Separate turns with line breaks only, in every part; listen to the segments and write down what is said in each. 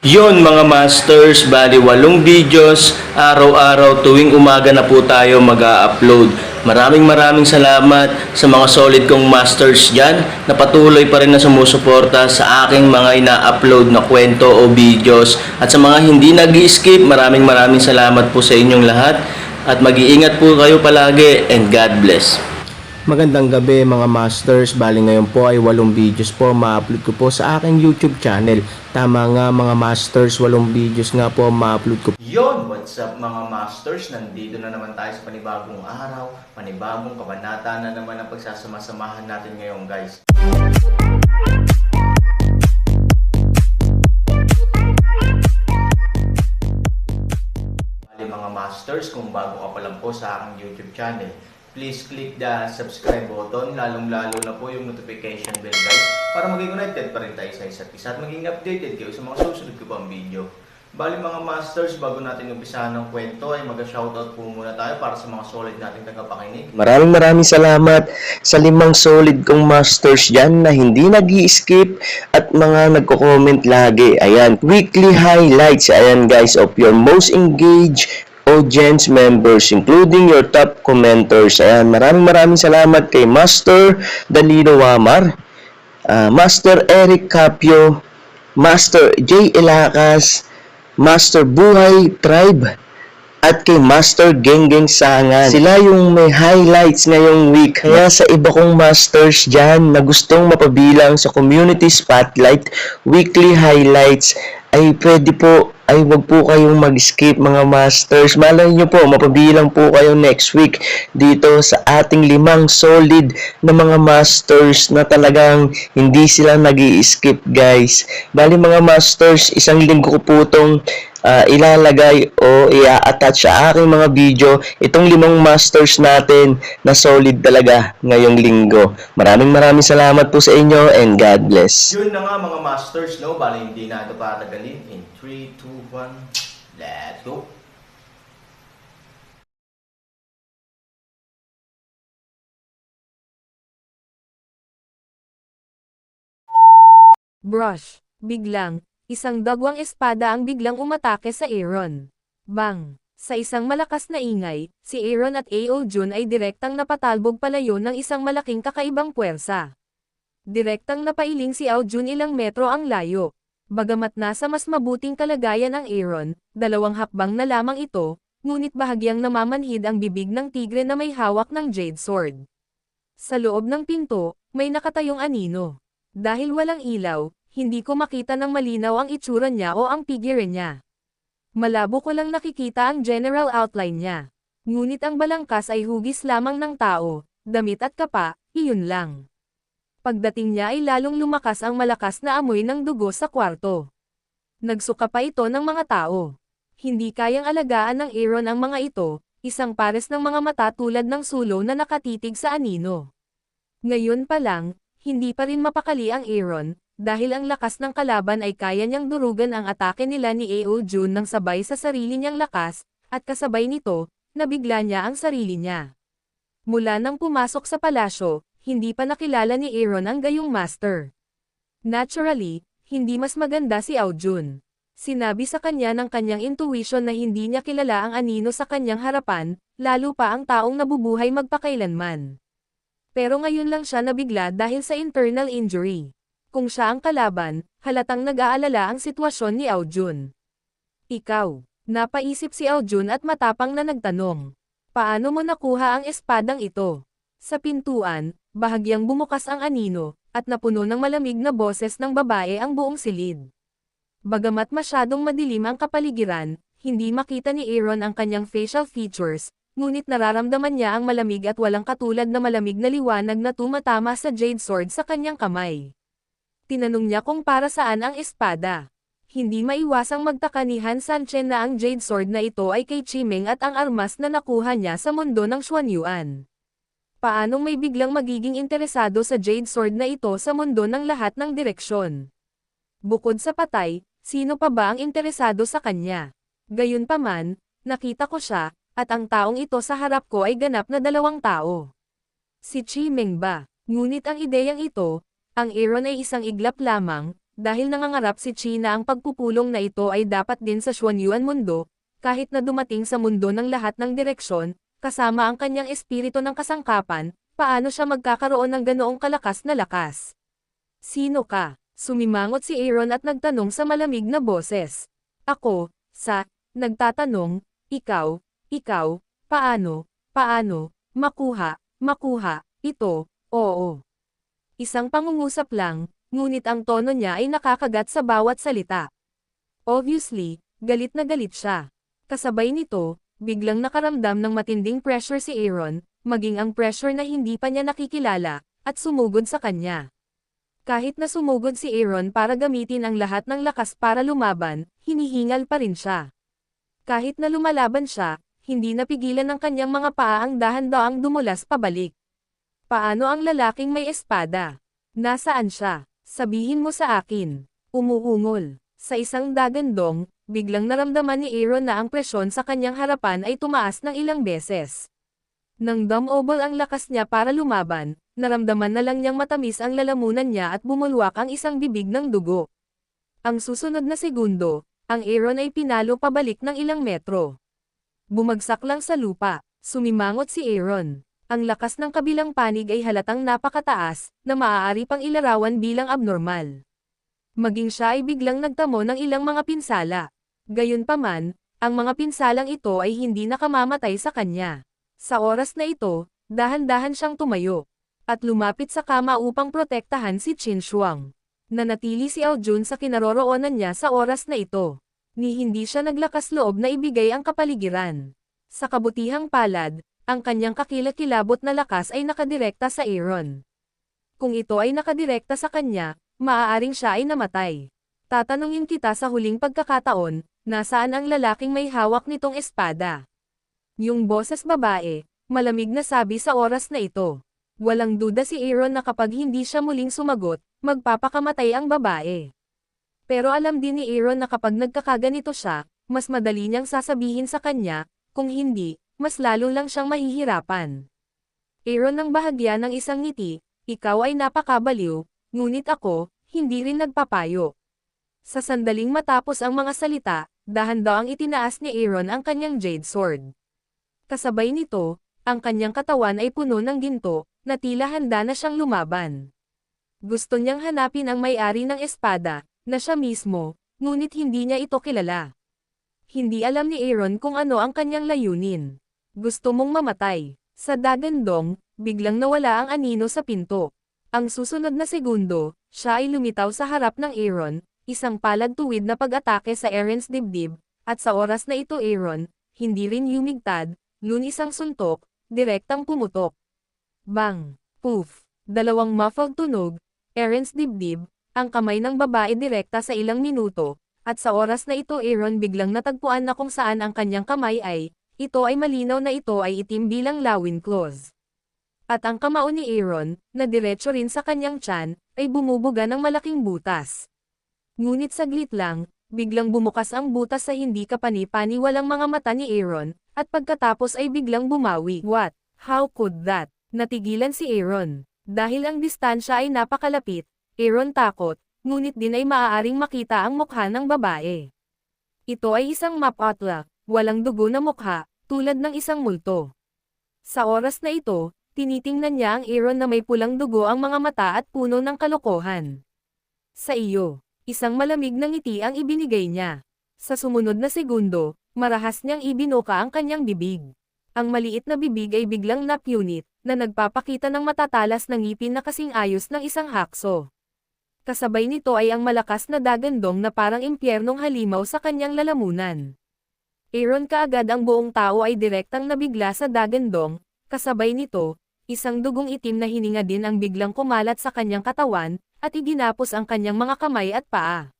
Yon mga masters, bali 8 videos, araw-araw tuwing umaga na po tayo mag-a-upload. Maraming salamat sa mga solid kong masters dyan na patuloy pa rin na sumusuporta sa aking mga ina-upload na kwento o videos. At sa mga hindi nag-i-skip, maraming salamat po sa inyong lahat. At mag-iingat po kayo palagi and God bless. Magandang gabi mga masters, bali ngayon po ay 8 videos po ma-upload ko po sa aking YouTube channel. Tama nga mga masters, 8 videos nga po ma-upload ko. Yon, what's up mga masters? Nandito na naman tayo sa panibagong araw, panibagong kabanata na naman ang pagsasama-samahan natin ngayon guys. Bali mga masters, kung bago ka pa lang po sa aking YouTube channel, please click the subscribe button, lalong-lalo na po yung notification bell guys, para maging connected pa rin tayo sa isa't isa at maging updated kayo sa mga susunod ko pang video. Bali mga masters, bago natin umpisahan ng kwento ay mag-shoutout po muna tayo para sa mga solid nating tagapakinig. Maraming salamat sa 5 solid kong masters dyan na hindi nag-i-skip at mga nagko-comment lagi. Ayan, weekly highlights, ayan guys, of your most engaged audience members, including your top commenters. Ayan, maraming salamat kay Master Danilo Wamar, Master Eric Capio, Master J. Elacas, Master Buhay Tribe, at kay Master Genggeng Sangan. Sila yung may highlights ngayong week. Kaya sa iba kong masters dyan na gustong mapabilang sa community spotlight, weekly highlights, ay pwede po, ay wag po kayong mag-skip mga masters. Malay nyo po, mapabilang po kayo next week dito sa ating 5 solid na mga masters na talagang hindi sila nag-i-skip guys. Bali mga masters, isang linggo ko po itong ilalagay o i-attach sa aking mga video itong 5 masters natin na solid talaga ngayong linggo. Maraming salamat po sa inyo and God bless. Yun na nga mga masters, no? Bali hindi na ito patagalin. In 3, 2, 1, let's go!
Brush. Biglang, isang dagwang espada ang biglang umatake sa Aaron. Bang! Sa isang malakas na ingay, si Aaron at Ao Jun ay direktang napatalbog palayo ng isang malaking kakaibang puwersa. Direktang napailing si Ao Jun ilang metro ang layo. Bagamat nasa mas mabuting kalagayan ang Aaron, 2 hakbang na lamang ito, ngunit bahagyang namamanhid ang bibig ng tigre na may hawak ng jade sword. Sa loob ng pinto, may nakatayong anino. Dahil walang ilaw, hindi ko makita ng malinaw ang itsura niya o ang figure niya. Malabo ko lang nakikita ang general outline niya. Ngunit ang balangkas ay hugis lamang ng tao, damit at kapa, iyon lang. Pagdating niya ay lalong lumakas ang malakas na amoy ng dugo sa kwarto. Nagsuka pa ito ng mga tao. Hindi kayang alagaan ng Aaron ang mga ito, isang pares ng mga mata tulad ng sulo na nakatitig sa anino. Ngayon pa lang, hindi pa rin mapakali ang Aaron, dahil ang lakas ng kalaban ay kaya niyang durugan ang atake nila ni Ao Jun ng sabay sa sarili niyang lakas, at kasabay nito, nabigla niya ang sarili niya. Mula nang pumasok sa palasyo, hindi pa nakilala ni Aaron ang gayong master. Naturally, hindi mas maganda si Ao Jun. Sinabi sa kanya ng kanyang intuition na hindi niya kilala ang anino sa kanyang harapan, lalo pa ang taong nabubuhay magpakailanman. Pero ngayon lang siya nabigla dahil sa internal injury. Kung siya ang kalaban, halatang nag-aalala ang sitwasyon ni Ao Jun. Ikaw, napaisip si Ao Jun at matapang na nagtanong. Paano mo nakuha ang espadang ito? Sa pintuan, bahagyang bumukas ang anino, at napuno ng malamig na boses ng babae ang buong silid. Bagamat masyadong madilim ang kapaligiran, hindi makita ni Aaron ang kanyang facial features, ngunit nararamdaman niya ang malamig at walang katulad na malamig na liwanag na tumatama sa jade sword sa kanyang kamay. Tinanong niya kung para saan ang espada. Hindi maiwasang magtaka ni Han Sanchen na ang jade sword na ito ay kay Chimeng at ang armas na nakuha niya sa mundo ng Xuanyuan. Paanong may biglang magiging interesado sa jade sword na ito sa mundo ng lahat ng direksyon? Bukod sa patay, sino pa ba ang interesado sa kanya? Gayunpaman, nakita ko siya, at ang taong ito sa harap ko ay ganap na 2 tao. Si Chimeng ba? Ngunit ang ideyang ito, ang Aaron ay isang iglap lamang, dahil nangangarap si Chi na ang pagpupulong na ito ay dapat din sa Xuanyuan mundo, kahit na dumating sa mundo ng lahat ng direksyon, kasama ang kanyang espiritu ng kasangkapan, paano siya magkakaroon ng ganoong kalakas na lakas? Sino ka? Sumimangot si Aaron at nagtanong sa malamig na boses. Ako, nagtatanong, ikaw, paano, makuha, ito, oo. Isang pangungusap lang, ngunit ang tono niya ay nakakagat sa bawat salita. Obviously, galit na galit siya. Kasabay nito, biglang nakaramdam ng matinding pressure si Aaron, maging ang pressure na hindi pa niya nakikilala, at sumugod sa kanya. Kahit na sumugod si Aaron para gamitin ang lahat ng lakas para lumaban, hinihingal pa rin siya. Kahit na lumalaban siya, hindi napigilan ng kanyang mga paa ang dahan-daang dumulas pabalik. Paano ang lalaking may espada? Nasaan siya? Sabihin mo sa akin. Umuungol. Sa isang dagandong, biglang naramdaman ni Aaron na ang presyon sa kanyang harapan ay tumaas ng ilang beses. Nang dumobol ang lakas niya para lumaban, naramdaman na lang niyang matamis ang lalamunan niya at bumulwak ang isang bibig ng dugo. Ang susunod na segundo, ang Aaron ay pinalo pabalik ng ilang metro. Bumagsak lang sa lupa, sumimangot si Aaron. Ang lakas ng kabilang panig ay halatang napakataas, na maaari pang ilarawan bilang abnormal. Maging siya ay biglang nagtamo ng ilang mga pinsala. Gayunpaman, ang mga pinsalang ito ay hindi nakamamatay sa kanya. Sa oras na ito, dahan-dahan siyang tumayo, at lumapit sa kama upang protektahan si Qin Shuang. Nanatili si Ao Jun sa kinaroroonan niya sa oras na ito. Ni hindi siya naglakas loob na ibigay ang kapaligiran. Sa kabutihang palad, ang kanyang kakilakilabot na lakas ay nakadirekta sa Aaron. Kung ito ay nakadirekta sa kanya, maaaring siya ay namatay. Tatanungin kita sa huling pagkakataon, nasaan ang lalaking may hawak nitong espada? Yung boses babae, malamig na sabi sa oras na ito. Walang duda si Aaron na kapag hindi siya muling sumagot, magpapakamatay ang babae. Pero alam din ni Aaron na kapag nagkakaganito siya, mas madali niyang sasabihin sa kanya, kung hindi, mas lalo lang siyang mahihirapan. Aaron ng bahagya ng isang ngiti, ikaw ay napakabaliw, ngunit ako, hindi rin nagpapayo. Sa sandaling matapos ang mga salita, dahan-daang itinaas ni Aaron ang kanyang jade sword. Kasabay nito, ang kanyang katawan ay puno ng ginto, na tila handa na siyang lumaban. Gusto niyang hanapin ang may-ari ng espada, na siya mismo, ngunit hindi niya ito kilala. Hindi alam ni Aaron kung ano ang kanyang layunin. Gusto mong mamatay. Sa dagandong, biglang nawala ang anino sa pinto. Ang susunod na segundo, siya ay lumitaw sa harap ng Aaron, isang palad tuwid na pag-atake sa Aaron's dibdib, at sa oras na ito Aaron, hindi rin yumigtad, lunis ang suntok, direktang pumutok. Bang! Poof! Dalawang muffled tunog, Aaron's dibdib, ang kamay ng babae direkta sa ilang minuto, at sa oras na ito Aaron biglang natagpuan na kung saan ang kanyang kamay ay, ito ay malinaw na ito ay itim bilang lawin claws. At ang kamao ni Aaron, na diretso rin sa kanyang tiyan, ay bumubuga ng malaking butas. Ngunit saglit lang, biglang bumukas ang butas sa hindi kapani-paniwalang mga mata ni Aaron, at pagkatapos ay biglang bumawi. What? How could that? Natigilan si Aaron. Dahil ang distansya ay napakalapit, Aaron takot, ngunit din ay maaaring makita ang mukha ng babae. Ito ay isang mapatla, walang dugo na mukha, tulad ng isang multo. Sa oras na ito, tinitingnan niya ang Aaron na may pulang dugo ang mga mata at puno ng kalokohan. Sa iyo, isang malamig na ngiti ang ibinigay niya. Sa sumunod na segundo, marahas niyang ibinuka ang kanyang bibig. Ang maliit na bibig ay biglang napunit, na nagpapakita ng matatalas na ngipin na kasing ayos ng isang hakso. Kasabay nito ay ang malakas na dagandong na parang impyernong halimaw sa kanyang lalamunan. Aaron kaagad ang buong tao ay direktang nabigla sa dagandong, kasabay nito, isang dugong itim na hininga din ang biglang kumalat sa kanyang katawan, at iginapos ang kanyang mga kamay at paa.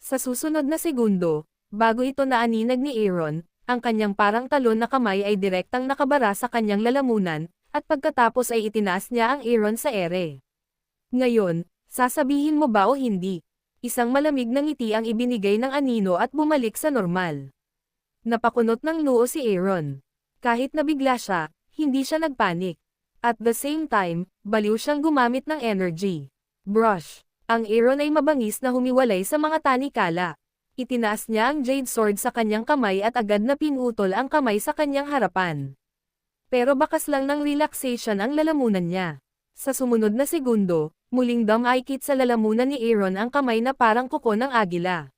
Sa susunod na segundo, bago ito naaninag ni Aaron, ang kanyang parang talon na kamay ay direktang nakabara sa kanyang lalamunan, at pagkatapos ay itinaas niya ang Aaron sa ere. Ngayon, sasabihin mo ba o hindi? Isang malamig na ngiti ang ibinigay ng anino at bumalik sa normal. Napakunot ng noo si Aaron. Kahit nabigla siya, hindi siya nagpanik. At the same time, baliw siyang gumamit ng energy. Brush. Ang Aaron ay mabangis na humiwalay sa mga tanikala. Itinaas niya ang jade sword sa kanyang kamay at agad na pinutol ang kamay sa kanyang harapan. Pero bakas lang ng relaxation ang lalamunan niya. Sa sumunod na segundo, muling dumikit sa lalamunan ni Aaron ang kamay na parang kuko ng agila.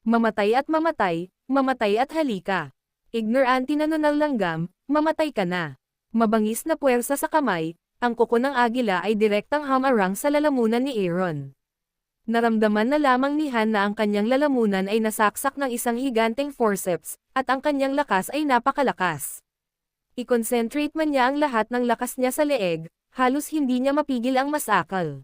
Mamatay at mamatay, mamatay at halika. Ignorante na nunal langgam, mamatay ka na. Mabangis na puwersa sa kamay, ang kuko ng agila ay direktang hamarang sa lalamunan ni Aaron. Naramdaman na lamang ni Han na ang kanyang lalamunan ay nasaksak ng isang higanteng forceps, at ang kanyang lakas ay napakalakas. I-concentrate man niya ang lahat ng lakas niya sa leeg, halos hindi niya mapigil ang masakal.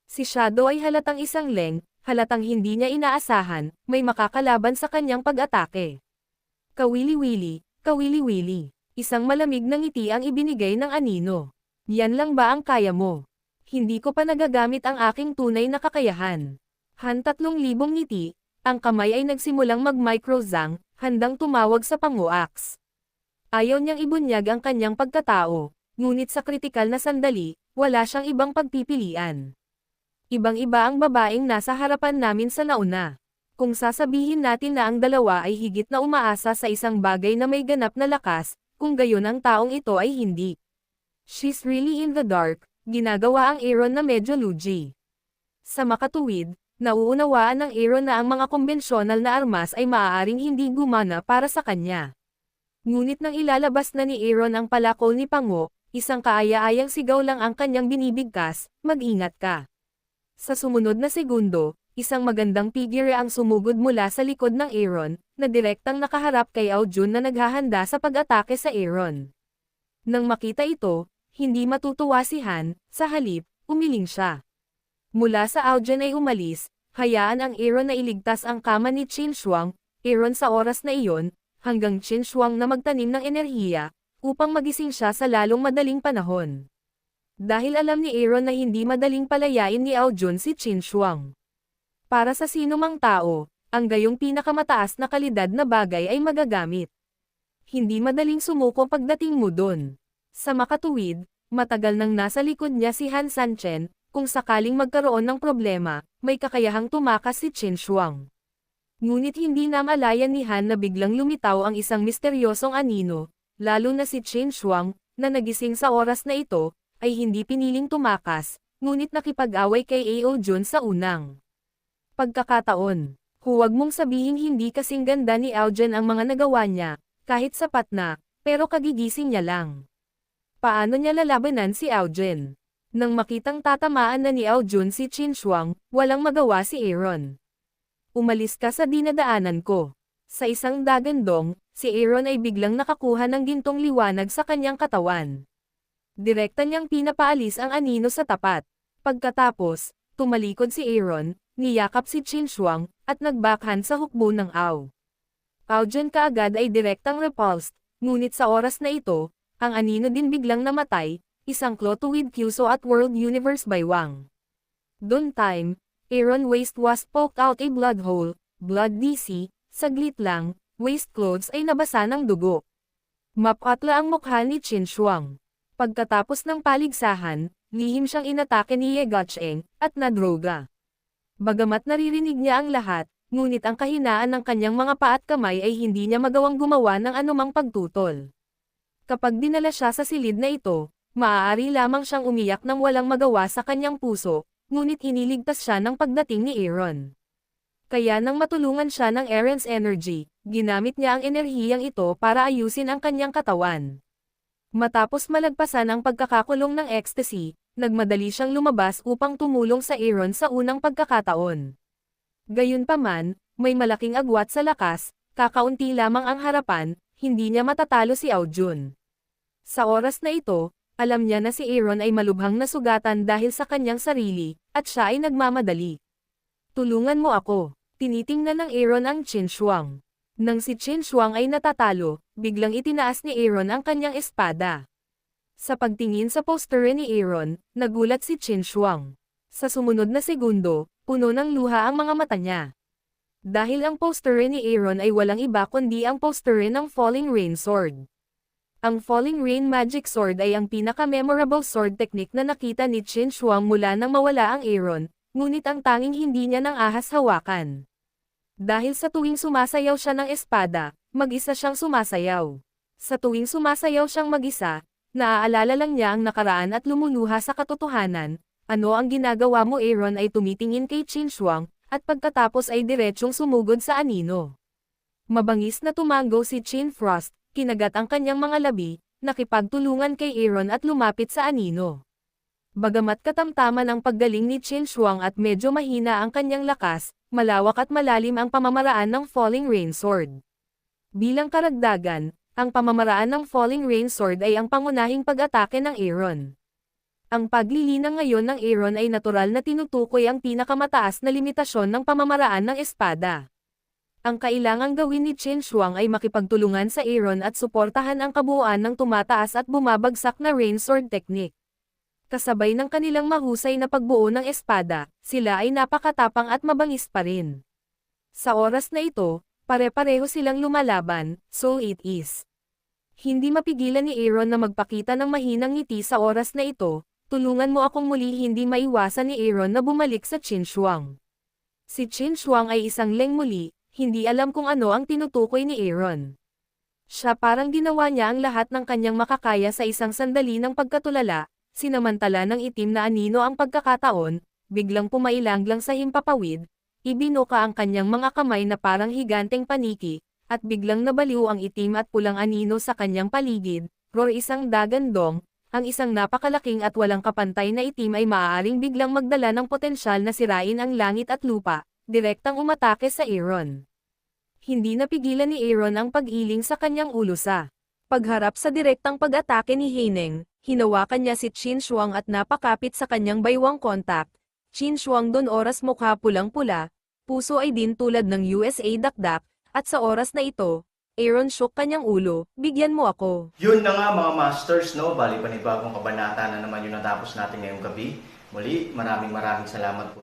Si Shadow ay halatang isang leng, halatang hindi niya inaasahan, may makakalaban sa kanyang pag-atake. Kawili-wili, kawili-wili. Isang malamig na ngiti ang ibinigay ng anino. Yan lang ba ang kaya mo? Hindi ko pa nagagamit ang aking tunay na kakayahan. Han 3,000 ngiti, ang kamay ay nagsimulang mag-microzang, handang tumawag sa panguaks. Ayaw niyang ibunyag ang kanyang pagkatao, ngunit sa kritikal na sandali, wala siyang ibang pagpipilian. Ibang-iba ang babaeng nasa harapan namin sa nauna. Kung sasabihin natin na ang dalawa ay higit na umaasa sa isang bagay na may ganap na lakas, kung gayon ang taong ito ay hindi. She's really in the dark. Ginagawa ang Aaron na medyo lugi. Sa makatuwid, nauunawaan ng Aaron na ang mga konbensyonal na armas ay maaaring hindi gumana para sa kanya. Ngunit nang ilalabas na ni Aaron ang palakol ni Pango, isang kaaya-ayang sigaw lang ang kanyang binibigkas, mag-ingat ka. Sa sumunod na segundo, isang magandang figure ang sumugod mula sa likod ng Aaron, na direktang nakaharap kay Ao Jun na naghahanda sa pag-atake sa Aaron. Nang makita ito, hindi matutuwa si Han, sa halip, umiling siya. Mula sa Ao Jun ay umalis, hayaan ang Aaron na iligtas ang kama ni Qin Shuang, Aaron sa oras na iyon, hanggang Qin Shuang na magtanim ng enerhiya, upang magising siya sa lalong madaling panahon. Dahil alam ni Aaron na hindi madaling palayain ni Ao Jun si Qin Shuang. Para sa sinumang tao, ang gayong pinakamataas na kalidad na bagay ay magagamit. Hindi madaling sumuko pagdating mo dun. Sa makatuwid, matagal nang nasa likod niya si Han Sanchen, kung sakaling magkaroon ng problema, may kakayahang tumakas si Qin Shuang. Ngunit hindi namalayan ni Han na biglang lumitaw ang isang misteryosong anino, lalo na si Qin Shuang, na nagising sa oras na ito, ay hindi piniling tumakas, ngunit nakipag-away kay Ao Jun sa unang pagkakataon. Huwag mong sabihing hindi kasing ganda ni Ao Jun ang mga nagawa niya, kahit sapat na, pero kagigising niya lang. Paano niya lalabanan si Ao Jun? Nang makitang tatamaan na ni Ao Jun si Qin Shuang, walang magawa si Aaron. Umalis ka sa dinadaanan ko. Sa isang dagandong, si Aaron ay biglang nakakuha ng gintong liwanag sa kanyang katawan. Direkta niyang pinapaalis ang anino sa tapat. Pagkatapos, tumalikod si Aaron, niyakap si Qin Shuang, at nagbackhand sa hukbo ng Ao. Ao Jun kaagad ay direktang repulsed, ngunit sa oras na ito, ang anino din biglang namatay, isang Clotuid Kyuso at World Universe by Wang. Dun time, Aaron waist was poked out a blood hole, blood DC, saglit lang, waist clothes ay nabasa ng dugo. Mapatla ang mukha ni Qin Shuang. Pagkatapos ng paligsahan, lihim siyang inatake ni Ye Gacheng, at nadroga. Bagamat naririnig niya ang lahat, ngunit ang kahinaan ng kanyang mga paa at kamay ay hindi niya magawang gumawa ng anumang pagtutol. Kapag dinala siya sa silid na ito, maaari lamang siyang umiyak nang walang magawa sa kanyang puso, ngunit iniligtas siya ng pagdating ni Aaron. Kaya nang matulungan siya ng Aaron's energy, ginamit niya ang enerhiyang ito para ayusin ang kanyang katawan. Matapos malagpasan ang pagkakakulong ng ecstasy, nagmadali siyang lumabas upang tumulong sa Aaron sa unang pagkakataon. Gayunpaman, may malaking agwat sa lakas, kakaunti lamang ang harapan, hindi niya matatalo si Ao Jun. Sa oras na ito, alam niya na si Aaron ay malubhang nasugatan dahil sa kanyang sarili, at siya ay nagmamadali. Tulungan mo ako. Tinitingnan ng Aaron ang Qin Shuang. Nang si Qin Shuang ay natatalo, biglang itinaas ni Aaron ang kanyang espada. Sa pagtingin sa poster ni Aaron, nagulat si Qin Shuang. Sa sumunod na segundo, puno ng luha ang mga mata niya. Dahil ang poster ni Aaron ay walang iba kundi ang poster ng Falling Rain Sword. Ang Falling Rain Magic Sword ay ang pinaka-memorable sword technique na nakita ni Qin Shuang mula nang mawala ang Aaron, ngunit ang tanging hindi niya ng ahas hawakan. Dahil sa tuwing sumasayaw siya ng espada, mag-isa siyang sumasayaw. Sa tuwing sumasayaw siyang mag-isa, naaalala lang niya ang nakaraan at lumuluha sa katotohanan. Ano ang ginagawa mo? Aaron ay tumitingin kay Qin Shuang, at pagkatapos ay diretsyong sumugod sa anino. Mabangis na tumango si Qin Frost, kinagat ang kanyang mga labi, nakipagtulungan kay Aaron at lumapit sa anino. Bagamat katamtaman ang paggaling ni Qin Shuang at medyo mahina ang kanyang lakas, malawak at malalim ang pamamaraan ng Falling Rain Sword. Bilang karagdagan, ang pamamaraan ng Falling Rain Sword ay ang pangunahing pag-atake ng Aaron. Ang paglilinang ngayon ng Aaron ay natural na tinutukoy ang pinakamataas na limitasyon ng pamamaraan ng espada. Ang kailangang gawin ni Qin Shuang ay makipagtulungan sa Aaron at suportahan ang kabuuan ng tumataas at bumabagsak na Rain Sword technique. Kasabay ng kanilang mahusay na pagbuo ng espada, sila ay napakatapang at mabangis pa rin. Sa oras na ito, pare-pareho silang lumalaban, so it is. Hindi mapigilan ni Aaron na magpakita ng mahinang ngiti sa oras na ito. Tulungan mo akong muli. Hindi maiwasan ni Aaron na bumalik sa Qin Shuang. Si Qin Shuang ay isang leng muli, hindi alam kung ano ang tinutukoy ni Aaron. Siya parang ginawa niya ang lahat ng kanyang makakaya sa isang sandali ng pagkatulala, sinamantala ng itim na anino ang pagkakataon, biglang pumailanglang sa himpapawid, ibinuka ang kanyang mga kamay na parang higanteng paniki, at biglang nabaliw ang itim at pulang anino sa kanyang paligid, roar isang dagandong. Ang isang napakalaking at walang kapantay na itim ay maaaring biglang magdala ng potensyal na sirain ang langit at lupa, direktang umatake sa Aaron. Hindi napigilan ni Aaron ang pag-iling sa kanyang ulo sa pagharap sa direktang pag-atake ni Heineng, hinawakan niya si Qin Shuang at napakapit sa kanyang baywang kontak. Qin Shuang don oras mukha pulang-pula, puso ay din tulad ng USA dakdak, at sa oras na ito, Aaron shook kanyang ulo, bigyan mo ako.
Yun na nga mga masters, no? Bali panibagong kabanata na naman yung natapos natin ngayong gabi. Muli, maraming salamat po.